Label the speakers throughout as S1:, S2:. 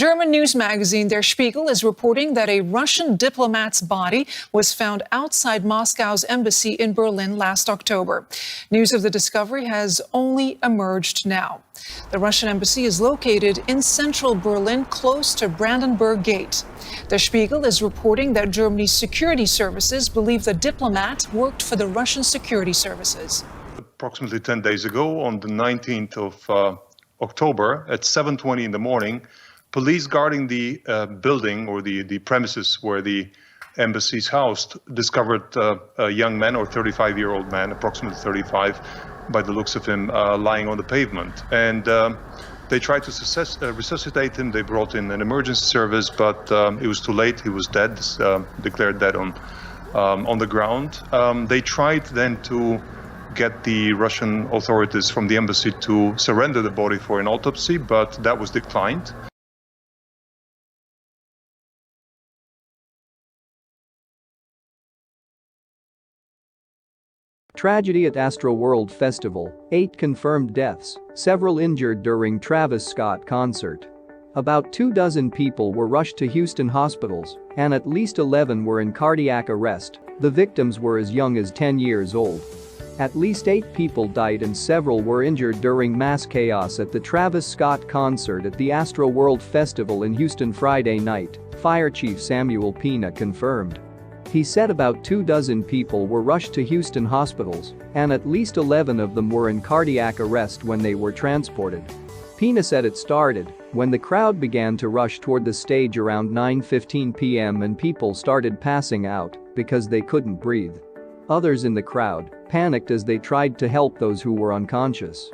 S1: German news magazine Der Spiegel is reporting that a Russian diplomat's body was found outside Moscow's embassy in Berlin last October. News of the discovery has only emerged now. The Russian embassy is located in central Berlin, close to Brandenburg Gate. Der Spiegel is reporting that Germany's security services believe the diplomat worked for the Russian security services.
S2: Approximately 10 days ago, on the 19th of October, at 7:20 in the morning, police guarding the building or the premises where the embassy is housed discovered a young man, or 35-year-old man, approximately 35, by the looks of him, lying on the pavement. And they tried to resuscitate him. They brought in an emergency service, but it was too late. He was dead, declared dead on the ground. They tried then to get the Russian authorities from the embassy to surrender the body for an autopsy, but that was declined.
S3: Tragedy at Astroworld Festival, 8 confirmed deaths, several injured during Travis Scott concert. About 24 people were rushed to Houston hospitals, and at least 11 were in cardiac arrest. The victims were as young as 10 years old. At least 8 people died and several were injured during mass chaos at the Travis Scott concert at the Astroworld Festival in Houston Friday night, Fire Chief Samuel Pina confirmed. He said about 24 people were rushed to Houston hospitals, and at least 11 of them were in cardiac arrest when they were transported. Pina said it started when the crowd began to rush toward the stage around 9:15 p.m. and people started passing out because they couldn't breathe. Others in the crowd panicked as they tried to help those who were unconscious.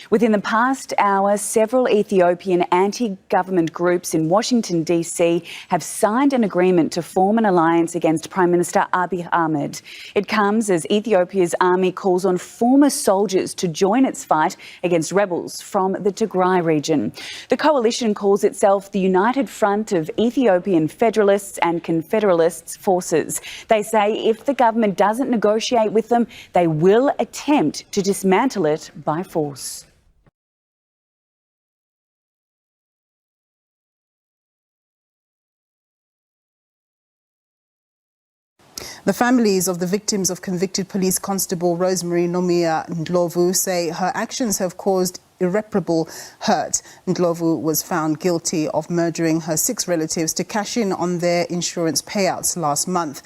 S4: Within the past hour, several Ethiopian anti-government groups in Washington, D.C. have signed an agreement to form an alliance against Prime Minister Abiy Ahmed. It comes as Ethiopia's army calls on former soldiers to join its fight against rebels from the Tigray region. The coalition calls itself the United Front of Ethiopian Federalists and Confederalists Forces. They say if the government doesn't negotiate with them, they will attempt to dismantle it by force.
S5: The families of the victims of convicted police constable Rosemary Nomia Ndlovu say her actions have caused irreparable hurt. Ndlovu was found guilty of murdering her 6 relatives to cash in on their insurance payouts last month.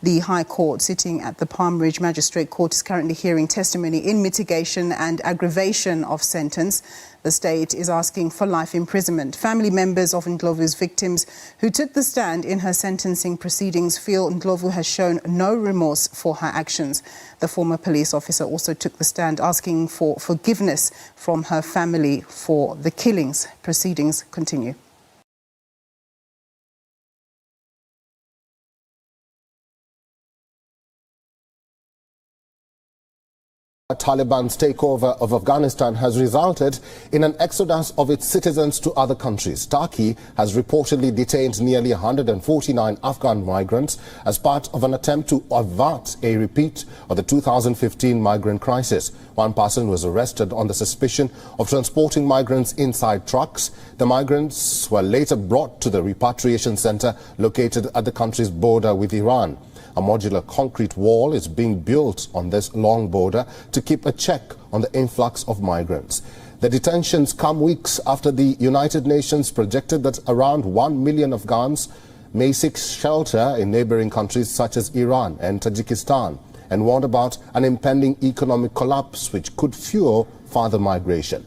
S5: The High Court, sitting at the Palm Ridge Magistrate Court, is currently hearing testimony in mitigation and aggravation of sentence. The state is asking for life imprisonment. Family members of Ndlovu's victims who took the stand in her sentencing proceedings feel Ndlovu has shown no remorse for her actions. The former police officer also took the stand asking for forgiveness from her family for the killings. Proceedings continue.
S6: Taliban's takeover of Afghanistan has resulted in an exodus of its citizens to other countries. Turkey has reportedly detained nearly 149 Afghan migrants as part of an attempt to avert a repeat of the 2015 migrant crisis. One person was arrested on the suspicion of transporting migrants inside trucks. The migrants were later brought to the repatriation center located at the country's border with Iran. A modular concrete wall is being built on this long border to keep a check on the influx of migrants. The detentions come weeks after the United Nations projected that around 1 million Afghans may seek shelter in neighboring countries such as Iran and Tajikistan, and warned about an impending economic collapse which could fuel further migration.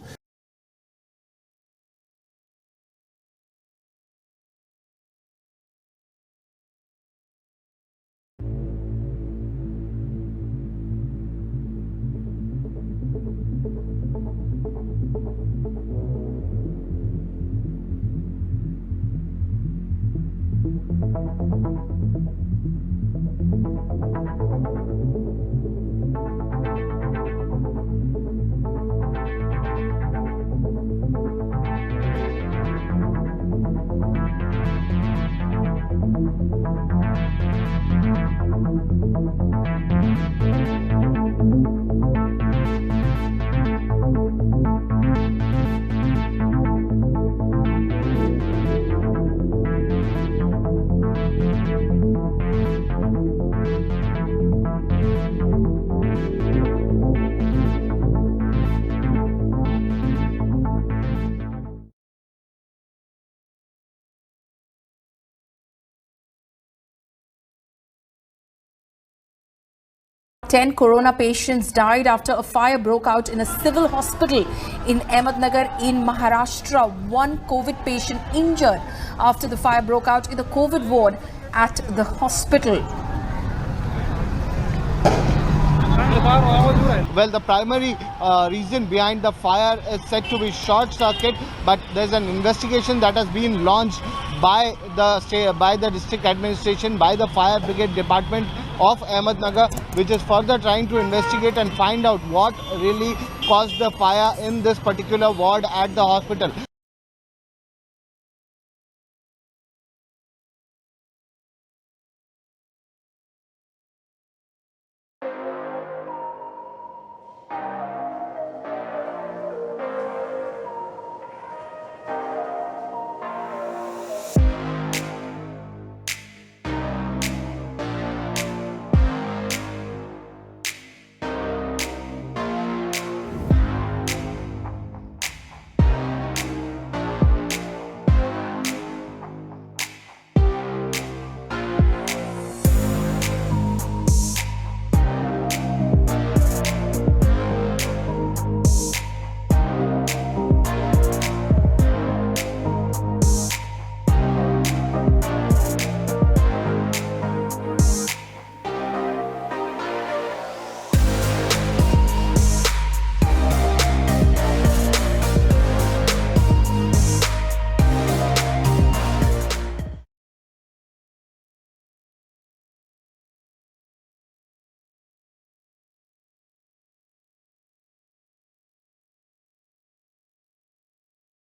S7: 10 corona patients died after a fire broke out in a civil hospital in Ahmednagar in Maharashtra. One COVID patient injured after the fire broke out in the COVID ward at the hospital.
S8: Well, the primary reason behind the fire is said to be short circuit, but there's an investigation that has been launched by the district administration, by the fire brigade department of Ahmednagar, which is further trying to investigate and find out what really caused the fire in this particular ward at the hospital.